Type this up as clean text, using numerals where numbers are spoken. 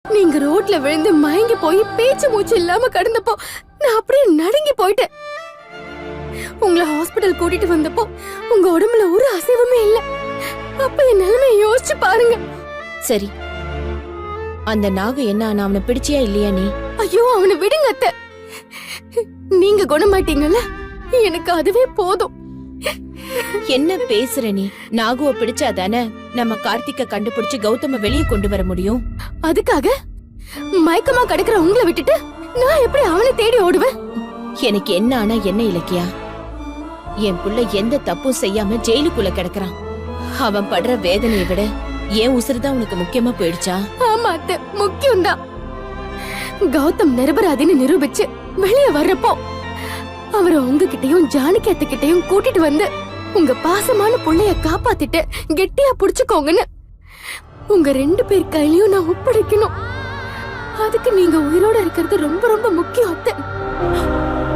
நீங்க ரோட்ல விழுந்து மயங்கி போய் பேச்சு மூச்சு இல்லாம கடந்தப்போ நான் அப்படியே நடுங்கி போயிட்டேன். உங்களை ஹாஸ்பிடல் கூட்டிட்டு வந்தப்போ உங்க உடம்புல ஒரு அசைவுமே இல்ல. அப்ப என் நிலைமையை யோசிச்சு பாருங்க. சரி, அந்த நாகு என்ன ஆனா அவனை பிடிச்சியா இல்லையா நீ? ஐயோ அவனை விடுங்க அத்தை. நீங்க குணமாட்டீங்கல்ல, எனக்கு அதுவே போதும். என்ன பேசுற நீ? நாகுவ பிடிச்சாதானே நம்ம கார்த்திக்க கண்டுபிடிச்சு கௌதம வெளியே கொண்டு வர முடியும். அதுக்காக மயக்கமா கிடக்குற உங்களை விட்டுட்டு நான் எப்படி அவனை தேடி ஓடுவேன்? எனக்கு என்ன ஆனா என்ன இலக்கியா? என் புள்ள எந்த தப்பும் செய்யாம ஜெயிலுக்குள்ள கிடக்குறான். அவன் படுற வேதனையை விட ஏன் உசுறுதான் உனக்கு முக்கியமா போயிடுச்சா? ஆமா அத்தை, முக்கியம்தான். கௌதம் நிரபராதின்னு நிரூபிச்சு வெளியே வர்றப்போ அவரை உங்ககிட்டயும் ஜானகி அத்தைகிட்டயும் கூட்டிட்டு வந்து உங்க பாசமான புள்ளைய காப்பாத்திட்டு கெட்டியா புடிச்சுக்கோங்கன்னு உங்க 2 பேர் கையிலயும் நான் ஒப்படைக்கணும். அதுக்கு நீங்க உயிரோட இருக்கிறது ரொம்ப